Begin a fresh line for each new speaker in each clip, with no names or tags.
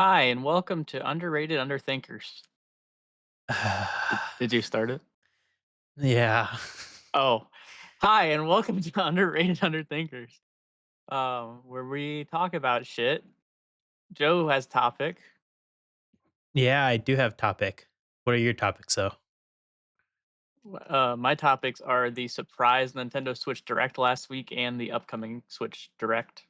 Hi, and welcome to Underrated Underthinkers. Did you start it?
Yeah.
Oh, hi, and welcome to Underrated Underthinkers, where we talk about shit. Joe has topic.
Yeah, I do have topic. What are your topics though?
My topics are the surprise Nintendo Switch Direct last week and the upcoming Switch Direct.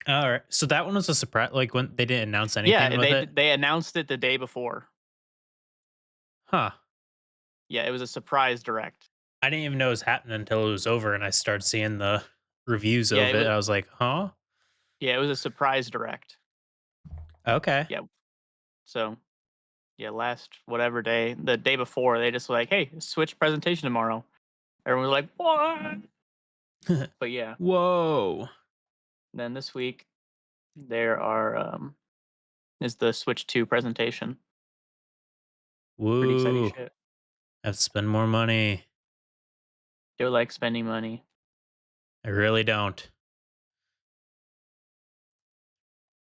All right. So that one was a surprise, like when they didn't announce anything
Yeah,
with
they
it.
they announced it the day before.
Huh.
Yeah, it was a surprise Direct.
I didn't even know it was happening until it was over and I started seeing the reviews
Yeah,
of
it
it.
was.
I was like, huh?
Yeah, it was a surprise Direct.
Okay.
Yeah, so yeah, last whatever day, the day before, they just like, hey, Switch presentation tomorrow. Everyone was like, "What?" But yeah,
Whoa.
then this week there are is the Switch 2 presentation. Pretty exciting
Woo.
shit.
I have to spend more money.
They're like spending money.
I really don't.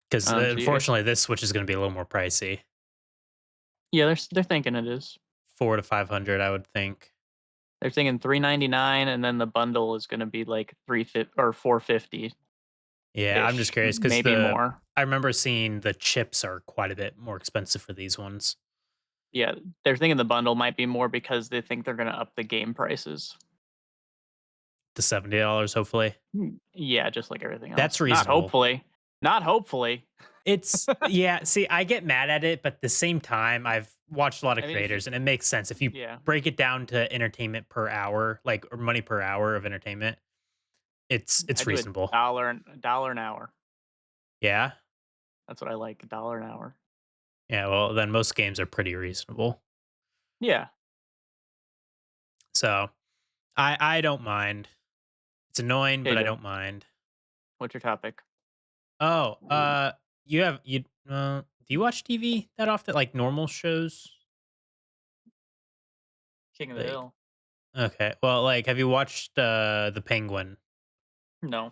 Because
So you guys,
unfortunately, this Switch is going to be a little more pricey.
yeah, they're thinking it is.
400 to 500, I would think.
They're thinking 399, and then the bundle is going to be like 350 or 450
Yeah, I'm just
ish,
curious because
maybe more.
I remember seeing the chips are quite a bit more expensive for these ones.
Yeah, they're thinking the bundle might be more because they think they're going to up the game prices.
To $70, hopefully.
Yeah, just like everything
That's
else. Not
reasonable.
hopefully. Not hopefully.
It's yeah, see, I get mad at it, but at the same time, I've watched a lot of
I mean, if you,
creators and it makes sense. If you
yeah,
break it down to entertainment per hour, like or money per hour of entertainment,
I
it's
do a
reasonable.
dollar an hour.
Yeah?
That's what I like, $1 an hour.
Yeah, well, then most games are pretty reasonable.
Yeah.
So, I don't mind. It's annoying,
Okay,
but I
Joe.
don't mind.
What's your topic?
Oh, do you watch TV that often? Like normal shows?
King of the
Like
Hill.
okay. Well, like have you watched The Penguin?
No.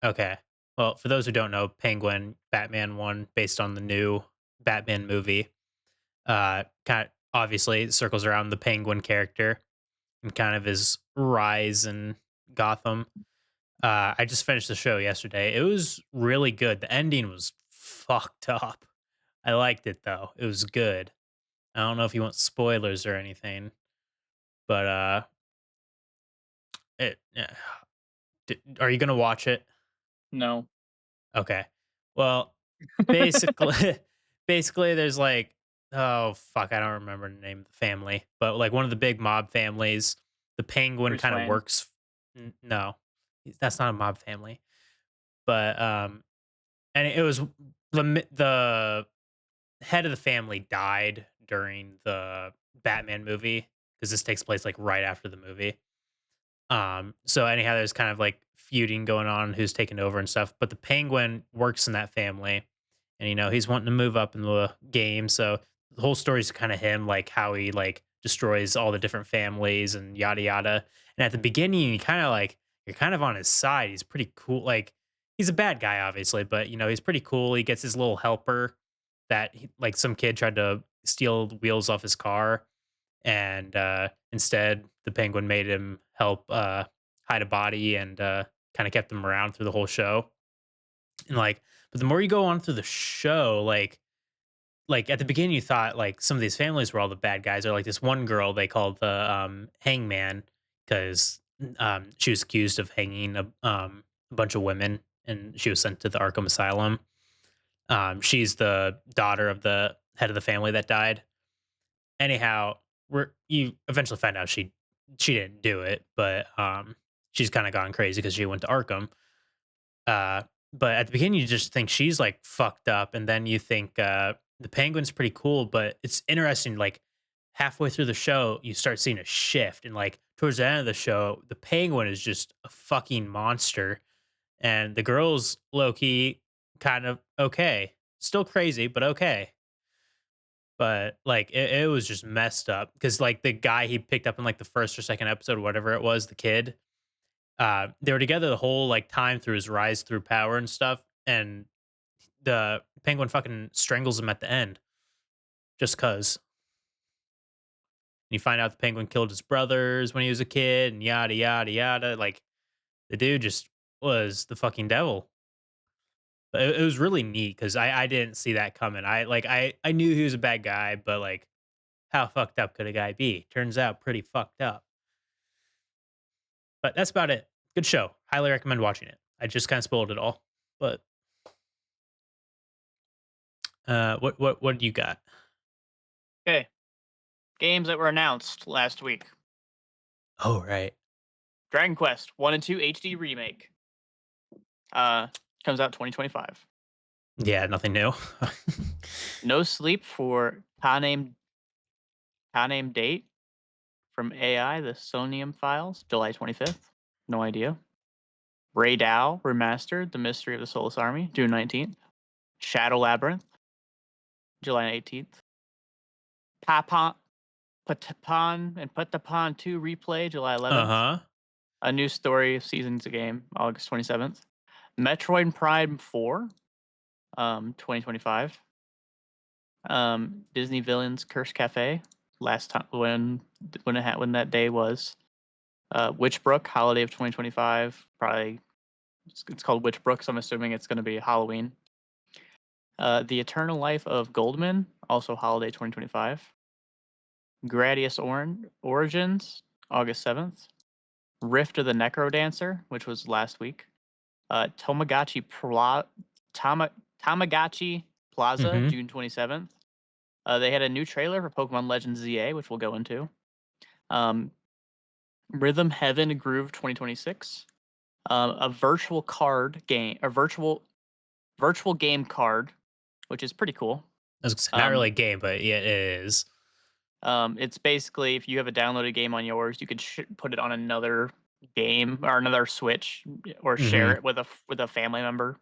Okay. Well, for those who don't know, Penguin, Batman one based on the new Batman movie. Kind of obviously circles around the Penguin character and kind of his rise in Gotham. I just finished the show yesterday. It was really good. The ending was fucked up. I liked it though. It was good. I don't know if you want spoilers or anything, but yeah. Are you gonna watch it?
No.
Okay. Well, basically, basically, there's like, oh fuck, I don't remember the name of the family, but like one of the big mob families, the Penguin
Bruce
kind of
Wayne.
works. No, that's not a mob family, but and it was the head of the family died during the Batman movie because this takes place like right after the movie. So anyhow, there's kind of like feuding going on who's taking over and stuff. But the Penguin works in that family, and he's wanting to move up in the game. So the whole story is kind of him, like how he like destroys all the different families and yada yada. And at the beginning, you kind of like you're kind of on his side. He's pretty cool. Like he's a bad guy, obviously, but he's pretty cool. He gets his little helper that like some kid tried to steal the wheels off his car and instead the penguin made him help hide a body and kind of kept him around through the whole show and like but the more you go on through the show like at the beginning you thought like some of these families were all the bad guys or like this one girl they called the hangman because she was accused of hanging a bunch of women and she was sent to the Arkham Asylum. She's the daughter of the head of the family that died. Anyhow, you eventually find out she didn't do it, but she's kind of gone crazy because she went to Arkham. Uh, but at the beginning, you just think she's like fucked up, and then you think the Penguin's pretty cool. But it's interesting, like halfway through the show, you start seeing a shift, and like towards the end of the show, the Penguin is just a fucking monster, and the girl's low key kind of okay, still crazy, but okay. But, like, it was just messed up because like, the guy he picked up in, like, the 1st or 2nd episode, whatever it was, the kid, they were together the whole, like, time through his rise through power and stuff, and the penguin fucking strangles him at the end just cuz. You find out the penguin killed his brothers when he was a kid and yada yada yada. Like the dude just was the fucking devil. But it was really neat because I didn't see that coming. I knew he was a bad guy, but like how fucked up could a guy be? Turns out pretty fucked up. But that's about it. Good show. Highly recommend watching it. I just kind of spoiled it all. But what do you got?
Okay, games that were announced last week.
Oh right.
Dragon Quest 1 and 2 HD remake. Uh, comes out 2025.
Yeah, nothing new.
No Sleep for Ka-name Date from AI, the Sonium Files, July 25th. No idea. Ray Dow Remastered, The Mystery of the Soulless Army, June 19th. Shadow Labyrinth, July 18th. Patapon and Patapon 2 Replay, July 11th.
Uh-huh.
A New Story of Seasons of Game, August 27th. Metroid Prime 4, 2025. Disney Villains Curse Cafe, last time when that day was. Witchbrook Holiday of 2025, probably it's called Witchbrook, so I'm assuming it's going to be Halloween. The Eternal Life of Goldman, also Holiday 2025. Gradius Origins, August 7th. Rift of the Necrodancer, which was last week. Tamagotchi Plaza,
Mhm.
June 27th. They had a new trailer for Pokemon Legends ZA, which we'll go into. Rhythm Heaven Groove 2026. A virtual card game, a virtual game card, which is pretty cool.
I was gonna say, not really a game, but yeah, it is.
It's basically if you have a downloaded game on yours, you could put it on another game or another Switch, or share
Mhm.
it with a family member.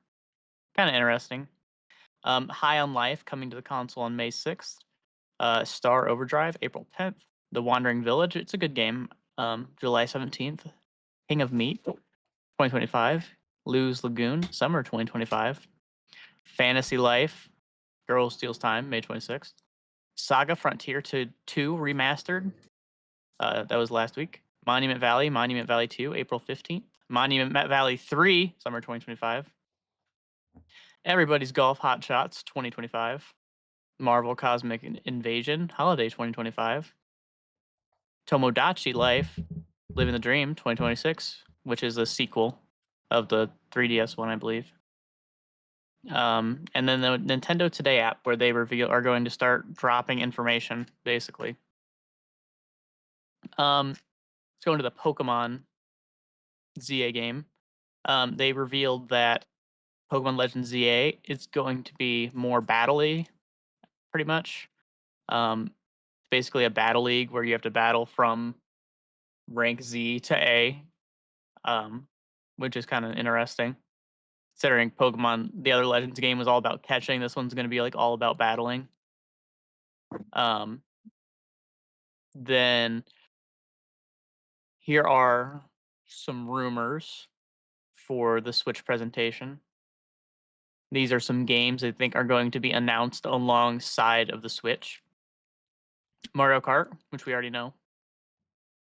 Kind of interesting. High on Life coming to the console on May 6th. Star Overdrive, April 10th. The Wandering Village, it's a good game. July 17th. King of Meat, 2025. Lose Lagoon, summer 2025. Fantasy Life, Girl Steals Time, May 26th. Saga Frontier 2 Remastered, that was last week. Monument Valley 2, April 15th. Monument Valley 3, summer 2025. Everybody's Golf Hot Shots, 2025. Marvel Cosmic Invasion, Holiday 2025. Tomodachi Life, Living the Dream, 2026, which is a sequel of the 3DS one, I believe. And then the Nintendo Today app, where they are going to start dropping information, basically. Let's go into the Pokemon ZA game. They revealed that Pokemon Legends ZA is going to be more battle-y, pretty much. Basically a battle league where you have to battle from rank Z to A, which is kind of interesting. Considering Pokemon, the other Legends game was all about catching, this one's going to be like all about battling. Um, then here are some rumors for the Switch presentation. These are some games I think are going to be announced alongside of the Switch. Mario Kart, which we already know.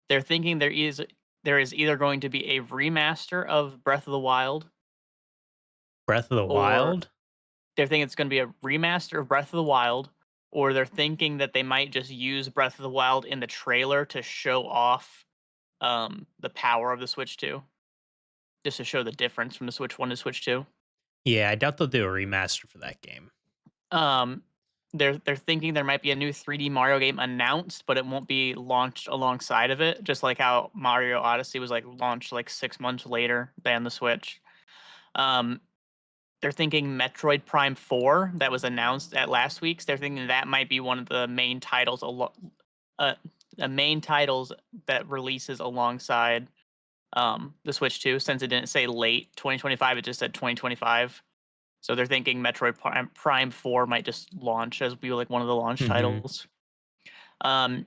They're thinking there is either going to be a remaster of Breath of the Wild,
Breath of the
or
Wild?
they're thinking it's going to be a remaster of Breath of the Wild, or they're thinking that they might just use Breath of the Wild in the trailer to show off the power of the Switch 2, just to show the difference from the Switch 1 to Switch 2.
Yeah, I doubt they'll do a remaster for that game.
Um, they're thinking there might be a new 3D Mario game announced, but it won't be launched alongside of it, just like how Mario Odyssey was like launched like 6 months later than the Switch. Um, they're thinking Metroid Prime 4 that was announced at last week's. They're thinking that might be one of the main titles, main titles that releases alongside the Switch 2, since it didn't say late 2025, it just said 2025. So they're thinking Metroid Prime 4 might just launch as be like one of the launch
Mhm.
titles. Um,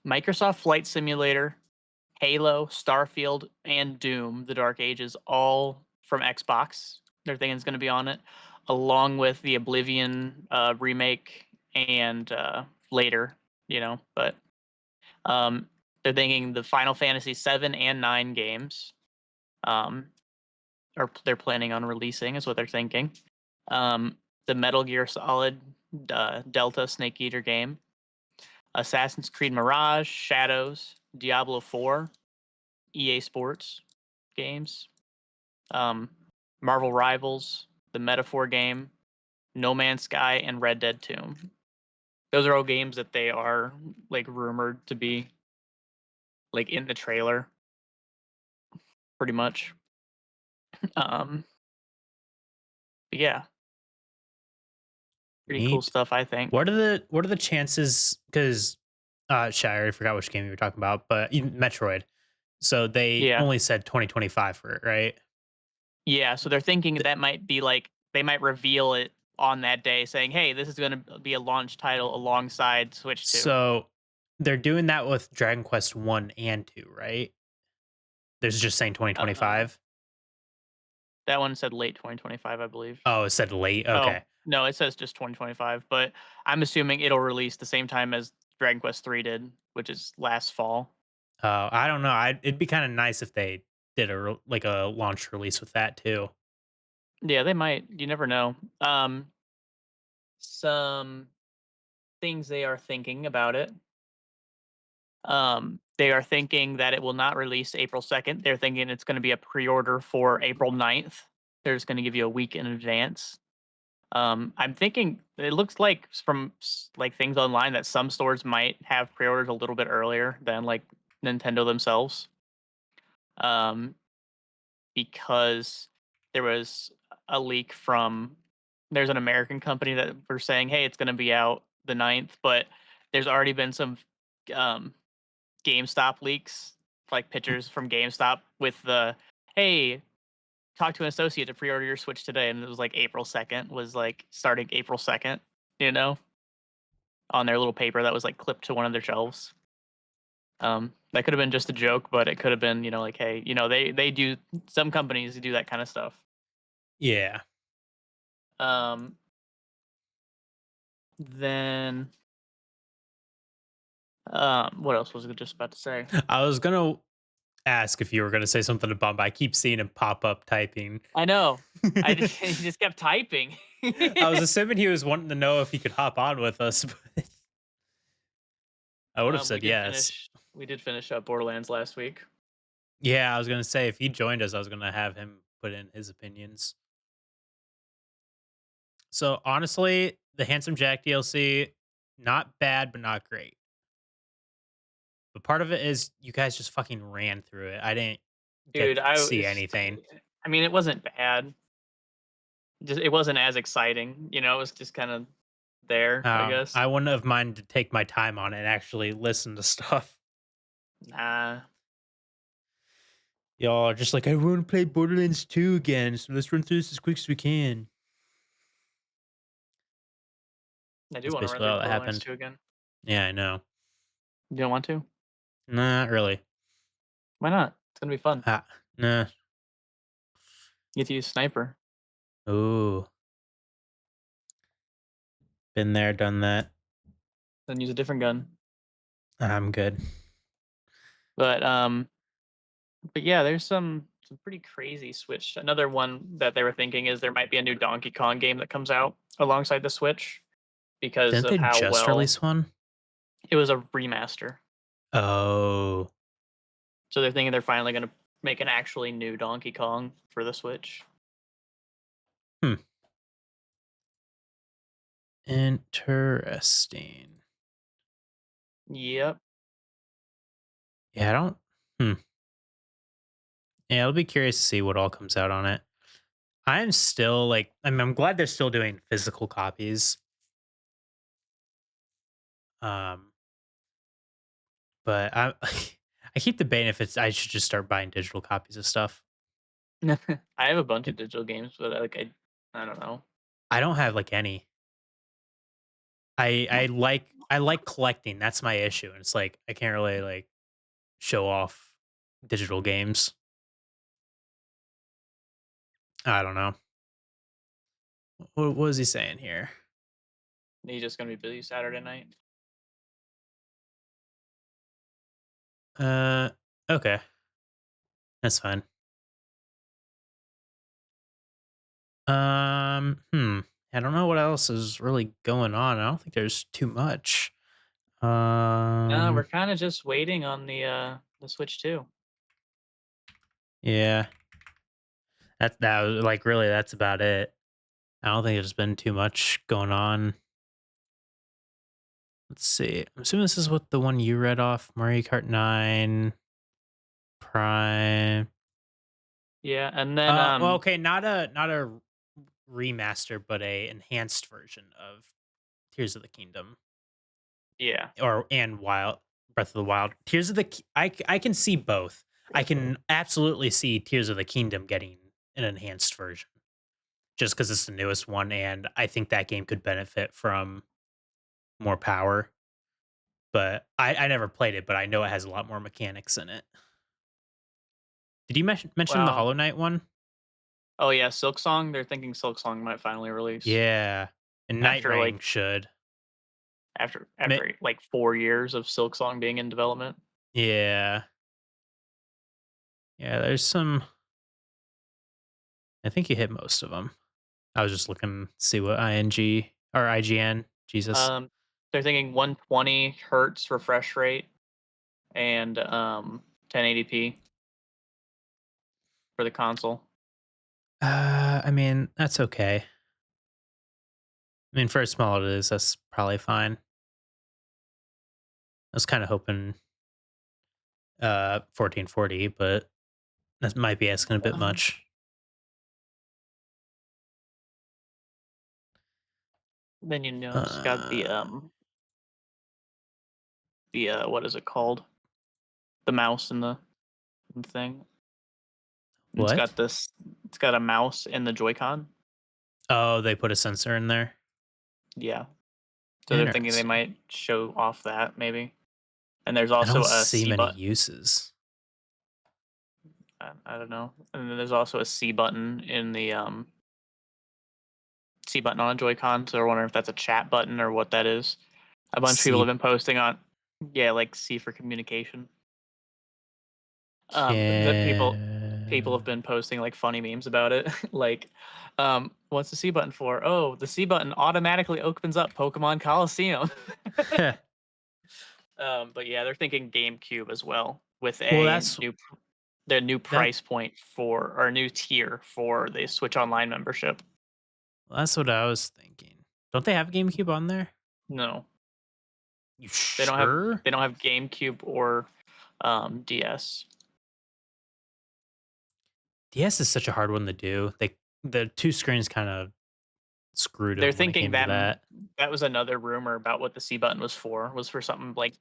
Microsoft Flight Simulator, Halo, Starfield, and Doom: The Dark Ages, all from Xbox they're thinking is going to be on it, along with the Oblivion remake and later, But um, they're thinking the Final Fantasy 7 and 9 games, um, or they're planning on releasing, is what they're thinking. Um, the Metal Gear Solid Delta Snake Eater game, Assassin's Creed Mirage, Shadows, Diablo 4, EA Sports games, um, Marvel Rivals, the Metaphor game, No Man's Sky, and Red Dead 2. Those are all games that they are like rumored to be like in the trailer, pretty much. Um, but yeah, pretty cool
Neat.
stuff, I think.
What are the chances? Because shit, I already forgot which game you were talking about, but even Metroid. So they
Yeah,
only said 2025 for it, right?
yeah. So they're thinking
Th-
that might be like they might reveal it on that day, saying, "Hey, this is going to be a launch title alongside Switch 2."
So they're doing that with Dragon Quest 1 and 2, right? There's just saying
Uh,
2025.
that one said late 2025, I believe.
Oh, it said late.
Oh,
Okay.
no, it says just 2025, but I'm assuming it'll release the same time as Dragon Quest 3 did, which is last fall.
I don't know. It'd be kind of nice if they did like a launch release with that too.
Yeah, they might. You never know. Some things they are thinking about it. They are thinking that it will not release April 2nd. They're thinking it's going to be a pre-order for April 9th. They're just going to give you a week in advance. I'm thinking it looks like from like things online that some stores might have pre-orders a little bit earlier than like Nintendo themselves. Um, because there was a leak from there's an American company that were saying, "Hey, it's going to be out the 9th," but there's already been some um, GameStop leaks, like pictures from GameStop with the, "Hey, talk to an associate to pre-order your Switch today," and it was like April 2nd was like starting April 2nd, you know, on their little paper that was like clipped to one of their shelves. That could have been just a joke, but it could have been, like, hey, they do some companies do that kind of stuff.
Yeah.
Um, then what else was I just about to say?
I was gonna ask if you were gonna say something about, but I keep seeing him pop up typing.
I know. I just he just kept typing.
I was assuming he was wanting to know if he could hop on with us, but I would have
We
said
did
yes.
finish. We did finish up Borderlands last week.
Yeah, I was gonna say if he joined us, I was gonna have him put in his opinions. So honestly, the Handsome Jack DLC, not bad, but not great. But part of it is you guys just fucking ran through it. I didn't get
Dude,
to see anything.
I mean, it wasn't bad. Just it wasn't as exciting, it was just kind of there, I guess.
I wouldn't have minded to take my time on it and actually listen to stuff.
Nah,
Y'all are just like, I want to play Borderlands 2 again, so let's run through this as quick as we can.
I do
That's
want to run
basically
through
all that
Borderlands
happened.
2 again.
Yeah, I know.
You don't want to?
Not really.
Why not? It's gonna be fun.
Ah, nah.
You get to use sniper,
Ooh, been there, done that.
then use a different gun.
I'm good.
But yeah, there's some pretty crazy Switch. Another one that they were thinking is there might be a new Donkey Kong game that comes out alongside the Switch because
Didn't
of
they
how
just
well
release one?
it was a remaster.
Oh,
So they're thinking they're finally going to make an actually new Donkey Kong for the Switch.
hmm. Interesting.
Yep.
Yeah, I don't. Hmm. Yeah, I'll be curious to see what all comes out on it. I'm still like, I'm glad they're still doing physical copies. Um, but I, I keep debating if I should just start buying digital copies of stuff.
I have a bunch of
It,
digital games, but I don't know.
I don't have like any. I like collecting. That's my issue. And it's like I can't really like show off digital games. I don't know. What was he saying here?
He's just gonna be busy Saturday night.
Uh, okay, that's fine. I don't know what else is really going on. I don't think there's too much.
No, we're
Um,
kind of just waiting on the Switch 2.
yeah, that was like really that's about it. I don't think there's been too much going on. Let's see. I'm assuming this is what the one you read off, Mario Kart 9 Prime.
Yeah, and then
Well, okay, not a remaster, but a enhanced version of Tears of the Kingdom
yeah.
or and Wild Breath of the Wild. Tears of the I can see both. I can absolutely see Tears of the Kingdom getting an enhanced version just because it's the newest one, and I think that game could benefit from more power. But I never played it, but I know it has a lot more mechanics in it. Did you mention the
Well,
Hollow Knight one?
oh yeah, Silk Song. They're thinking Silk Song might finally release
Yeah, and Night
after
Rain
like
should.
after
Ma-
after like 4 years of Silk Song being in development.
Yeah, yeah. There's some. I think you hit most of them. I was just looking to see what ING or IGN. Jesus.
Um, they're thinking 120 hertz refresh rate and 1080p for the console.
I mean that's okay. I mean for as small as it is, that's probably fine. I was kind of hoping 1440, but that might be asking a bit
Um,
much.
then it's got
Uh,
the what is it called? The mouse and the thing. And
what?
It's got a mouse in the Joy-Con.
Oh, they put a sensor in there.
Yeah. So they're thinking they
Interesting.
might show off that maybe. And there's
I
also
don't
a
see
C
many
button.
uses.
I don't know. And then there's also a C button in the C button on a Joy-Con. So they're wondering if that's a chat button or what that is. A bunch of people have
See,
been posting on, yeah, like C for communication. That people have
can
been posting like funny memes about it. Like, what's the C button for? Oh, the C button automatically opens up Pokemon Coliseum. But yeah, they're thinking GameCube as well with
well,
a their new
that
price point for or new tier for the Switch Online membership.
that's what I was thinking. Don't they have GameCube on there?
No,
You
they don't have
sure?
they don't have GameCube or DS.
DS is such a hard one to do. The two screens kind of screwed
They're
them when it
thinking
came to
that
that.
that was another rumor about what the C button was for something like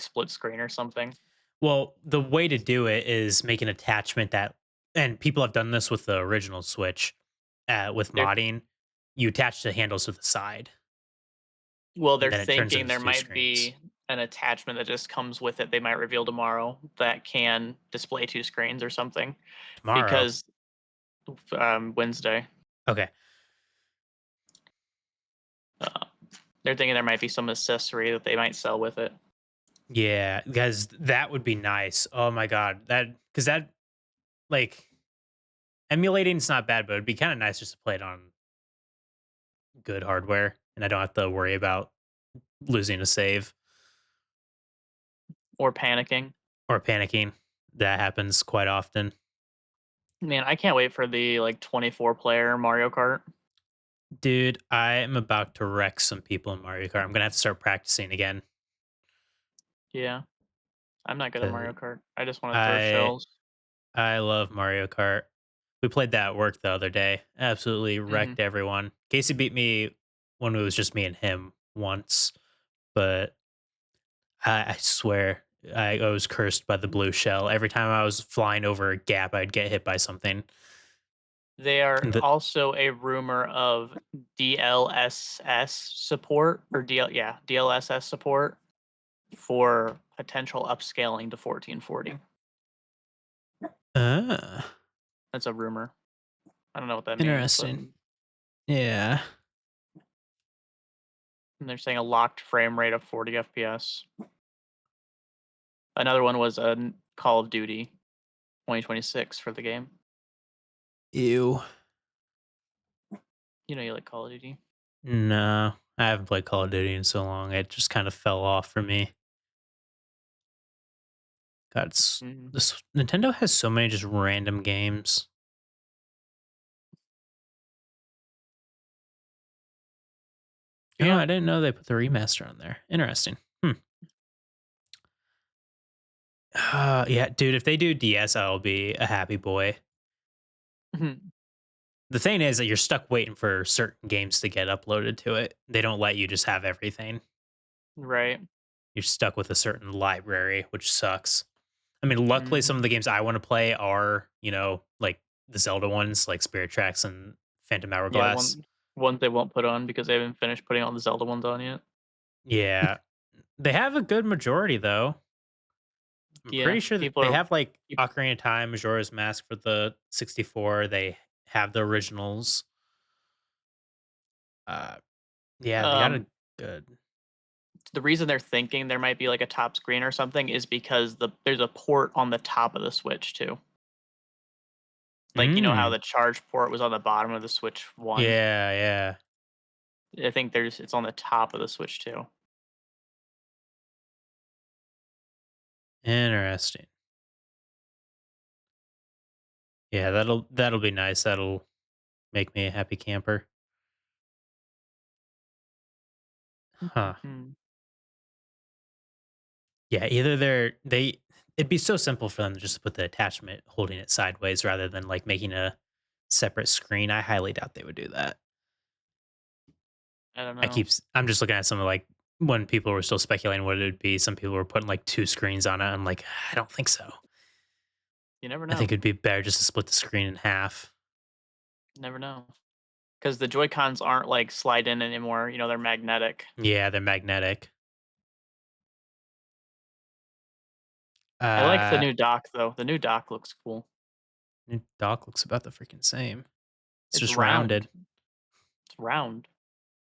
split screen or something.
Well, the way to do it is make an attachment that, and people have done this with the original Switch, with
They're
modding. You attach the handles to the side, and
they're
then it turns
thinking
into
there
two
might
screens.
be an attachment that just comes with it. They might reveal tomorrow that can display two screens or something
Tomorrow.
because Wednesday.
Okay.
Uh, they're thinking there might be some accessory that they might sell with it.
Yeah, because that would be nice. Oh my god, that because that like emulating is not bad, but it'd be kind of nice just to play it on good hardware, and I don't have to worry about losing a save
Or panicking.
or panicking. That happens quite often.
Man, I can't wait for the like 24 player Mario Kart.
Dude, I am about to wreck some people in Mario Kart. I'm gonna have to start practicing again.
Yeah, I'm not good at
'Cause
Mario Kart. I just want to throw
I
shells.
I love Mario Kart. We played that at work the other day. Absolutely
Hmm.
wrecked everyone. Casey beat me when it was just me and him once, but I swear I was cursed by the blue shell. Every time I was flying over a gap, I'd get hit by something.
They are
The,
also a rumor of DLSS support or DLSS support for potential upscaling to 1440.
uh,
That's a rumor. I don't know what that means, but
interesting. Yeah.
And they're saying a locked frame rate of 40 FPS. Another one was a Call of Duty 2026 for the game.
Ew.
You know you like Call of Duty.
No, I haven't played Call of Duty in so long. It just kind of fell off for me. God,
Mhm.
this Nintendo has so many just random games. Oh,
Yeah.
I didn't know they put the remaster on there. Interesting. Hmm. Yeah, dude, if they do DS, I'll be a happy boy.
Mhm.
The thing is that you're stuck waiting for certain games to get uploaded to it. They don't let you just have everything.
Right.
You're stuck with a certain library, which sucks. I mean, luckily, some
Mhm.
of the games I want to play are, like the Zelda ones, like Spirit Tracks and Phantom
Yeah,
Hourglass.
ones they won't put on because they haven't finished putting all the Zelda ones on yet.
Yeah, they have a good majority though. I'm
Yeah,
pretty sure that
people
they
are
have like
peop
Ocarina of Time, Majora's Mask for the 64. They have the originals. Uh, yeah, they got a
um,
good.
the reason they're thinking there might be, like, a top screen or something is because there's a port on the top of the Switch too. Like, you know how
Mm,
the charge port was on the bottom of the Switch 1?
yeah, yeah,
I think it's on the top of the Switch too.
interesting. Yeah, that'll be nice. That'll make me a happy camper. Huh.
Mhm.
Yeah, either it'd be so simple for them to just put the attachment holding it sideways rather than like making a separate screen. I highly doubt they would do that.
I don't know.
I'm just looking at some of like when people were still speculating what it would be. Some people were putting like two screens on it. I'm like, I don't think so.
You never
I think
know.
it'd be better just to split the screen in half.
Never know. Because the Joy Cons aren't, like, slide in anymore, they're magnetic.
Yeah, they're magnetic.
I like the
Uh,
new dock, though. The new dock looks cool.
New dock looks about the freaking same. It's
It's
just
round.
rounded.
It's round.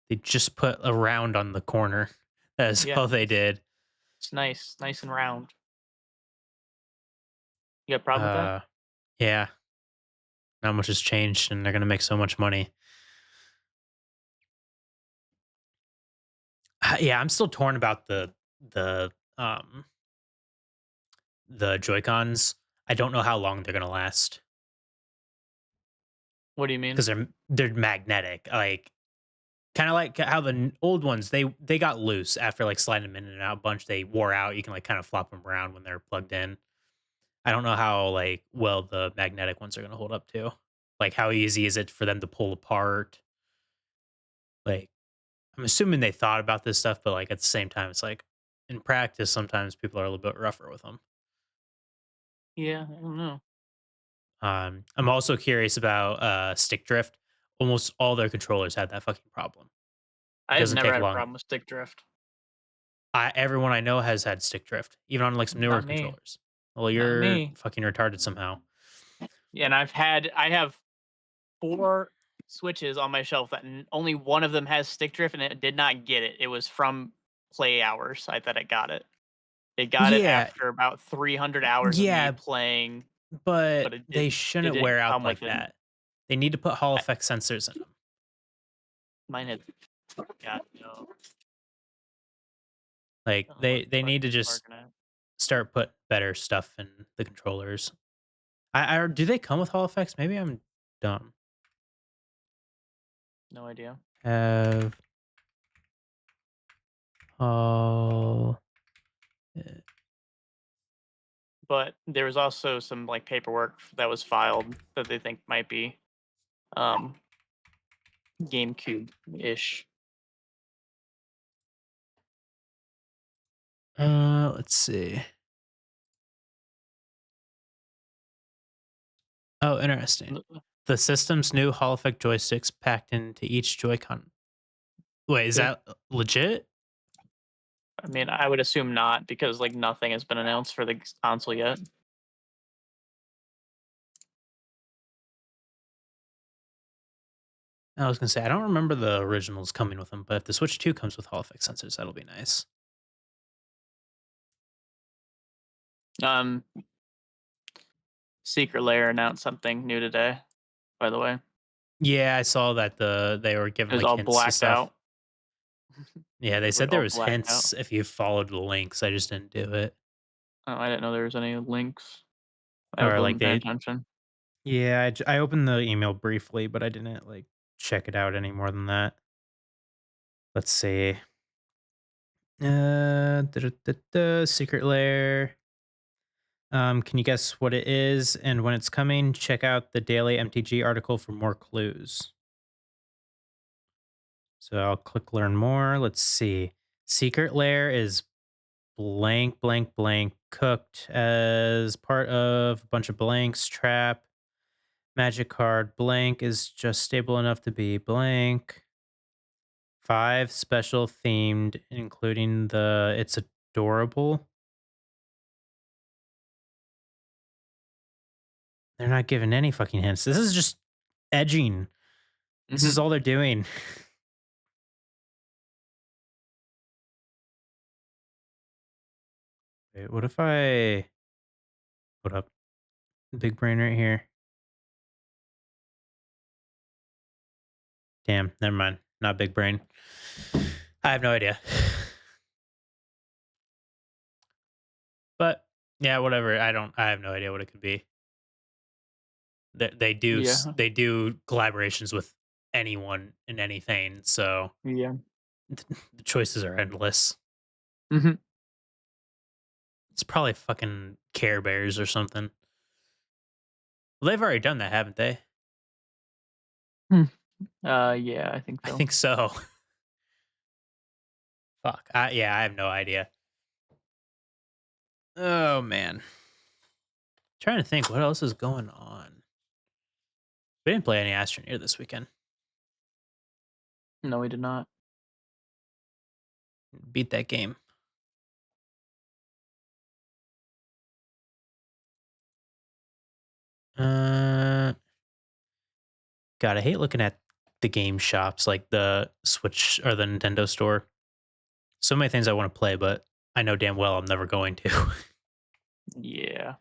They just put a round on the corner. That's
Yeah,
all they did.
it's nice, nice and round. You got a problem with that?
Uh, yeah, not much has changed, and they're gonna make so much money. Yeah, I'm still torn about the um the Joy Cons. I don't know how long they're gonna last
What do you mean?
because they're magnetic. Like kind of like how the old ones they got loose after like sliding them in and out a bunch. They wore out. You can like kind of flop them around when they're plugged in. I don't know how like well the magnetic ones are gonna hold up too. Like how easy is it for them to pull apart? Like I'm assuming they thought about this stuff, but like at the same time, it's like in practice, sometimes people are a little bit rougher with them.
Yeah, I don't know.
I'm also curious about stick drift. Almost all their controllers had that fucking problem. It
I've
doesn't
never
take
had a
long.
problem with stick drift.
Everyone I know has had stick drift, even on like some newer
Not me.
controllers. Well,
Not
you're
me.
fucking retarded somehow.
Yeah, and I have 4 Switches on my shelf that only one of them has stick drift, and it did not get it. It was from play hours I that it got it. It got it
Yeah,
after about 300 hours of me
yeah,
playing, but
but
it
they
it
shouldn't
didn't
wear out
come
like
with it.
that. They need to put Hall
I
effect sensors in them.
mine had got no.
Like
Oh, what
they
the fuck
need to
is it
just
barking at?
start put better stuff in the controllers. I do they come with Hall effects? Maybe I'm dumb.
No idea.
Have Hall.
But there was also some, like, paperwork that was filed that they think might be, um, GameCube-ish.
Let's see. Oh, interesting.
N
The system's new Hall effect joysticks packed into each Joy-Con. Wait, is
Good.
that legit?
I mean, I would assume not because, like, nothing has been announced for the console yet.
I was gonna say I don't remember the originals coming with them, but if the Switch 2 comes with Hall effect sensors, that'll be nice.
Um, Secret Lair announced something new today, by the way.
Yeah, I saw that they were
It
giving
was
like
all
hints and
blacked
stuff.
out.
Yeah, they
It was
said there
all
was
blacked out.
hints if you followed the links. I just didn't do it.
Oh, I didn't know there was any links. I
Or like
wasn't paying
they
attention.
Yeah, I opened the email briefly, but I didn't like check it out any more than that. Let's see. Secret Lair. Can you guess what it is and when it's coming? Check out the daily MTG article for more clues. So I'll click learn more. Let's see. Secret Lair is blank, blank, blank, cooked as part of a bunch of blanks, trap, magic card. Blank is just stable enough to be blank. 5 special themed, including the it's adorable. They're not giving any fucking hints. This is just edging. This is
Mhm.
all they're doing. Wait, what if I put up big brain right here? Damn, never mind. Not big brain. I have no idea. But yeah, whatever. I have no idea what it could be.
Yeah.
They do collaborations with anyone and anything, so
Yeah.
the choices are endless.
Mhm.
It's probably fucking Care Bears or something. Well, they've already done that, haven't they?
Hmm. Yeah, I think
I
so.
think so. Fuck. Yeah, I have no idea. Oh man. Trying to think what else is going on. We didn't play any Astroneer this weekend.
No, we did not.
Beat that game. Uh God, I hate looking at the game shops like the Switch or the Nintendo store. So many things I want to play, but I know damn well I'm never going to.
Yeah.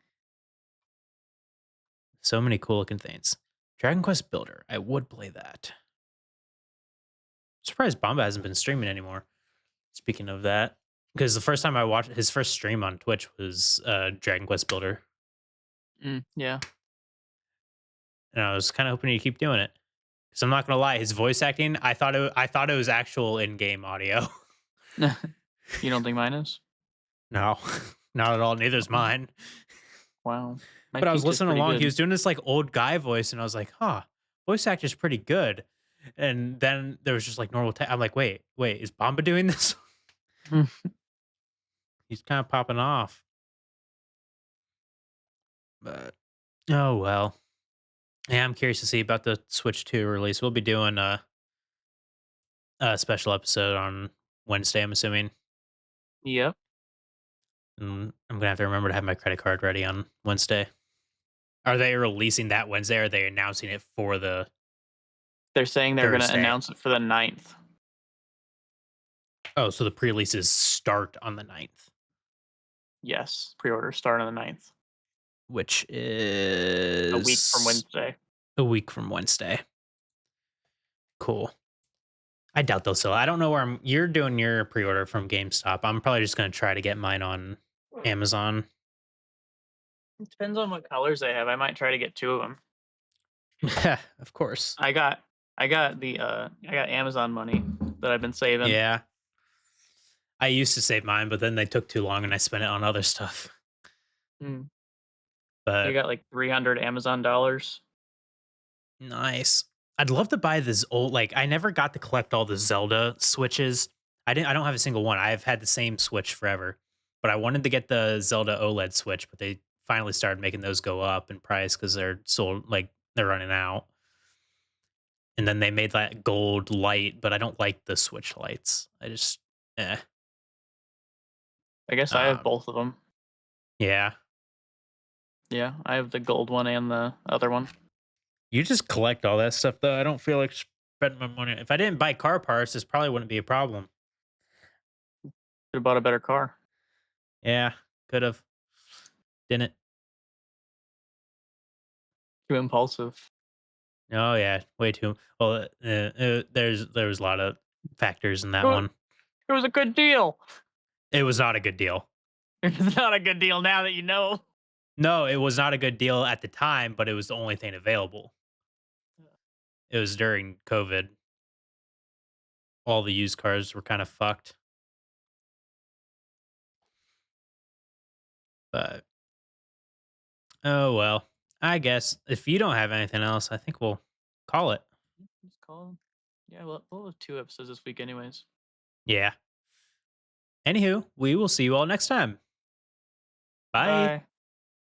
So many cool looking things. Dragon Quest Builder. I would play that. Surprised Bomba hasn't been streaming anymore. Speaking of that, because the first time I watched his first stream on Twitch was Dragon Quest Builder,
Yeah.
and I was kind of hoping he'd keep doing it. Because I'm not gonna lie, his voice acting, I thought it was actual in-game audio.
You don't think mine is?
No, not at all. Neither's
Oh,
mine.
wow. My
But I was
Peach is
listening
pretty
along. He
good.
was doing this like old guy voice, and I was like, "Huh, voice actor's pretty good." And then there was just like normal. I'm like, wait, is Bomba doing this?
Mm.
He's kind of popping off. But oh well. Yeah, I'm curious to see about the Switch 2 release. We'll be doing a special episode on Wednesday, I'm assuming.
Yep.
And I'm gonna have to remember to have my credit card ready on Wednesday. Are they releasing that Wednesday? Or are they announcing it for the
They're saying they're gonna
Thursday?
announce it for the 9th.
Oh, so the pre-releases start on the 9th,
Yes. Pre-order start on the 9th.
which
A week from
is
Wednesday.
a week from Wednesday. Cool. I doubt they'll sell. I don't know where you're doing your pre-order from GameStop. I'm probably just gonna try to get mine on Amazon.
It depends on what colors they have. I might try to get 2 of them.
Of course.
I got I got Amazon money that I've been saving.
Yeah. I used to save mine, but then they took too long and I spent it on other stuff.
Mm. I
But
got like 300 Amazon dollars.
nice. I'd love to buy this old like I never got to collect all the Zelda Switches. I don't have a single one. I've had the same Switch forever. But I wanted to get the Zelda OLED Switch, but they finally started making those go up in price because they're sold like they're running out. And then they made that gold light, but I don't like the Switch lights. I just eh.
I guess I have
Um
both of them.
yeah.
Yeah, I have the gold one and the other one.
You just collect all that stuff though. I don't feel like spend my money. If I didn't buy car parts, this probably wouldn't be a problem.
Should have bought a better car.
Yeah, could have. Didn't.
Too impulsive.
Oh yeah, way too. Well, there was a lot of factors in that
It
one.
it was a good deal.
It was not a good deal.
It's not a good deal now that you know.
No, it was not a good deal at the time, but it was the only thing available. It was during COVID. All the used cars were kind of fucked. But oh well. I guess if you don't have anything else, I think we'll call it.
Just call. Yeah, well, we'll have 2 episodes this week anyways.
Yeah. Anywho, we will see you all next time. Bye.
Bye.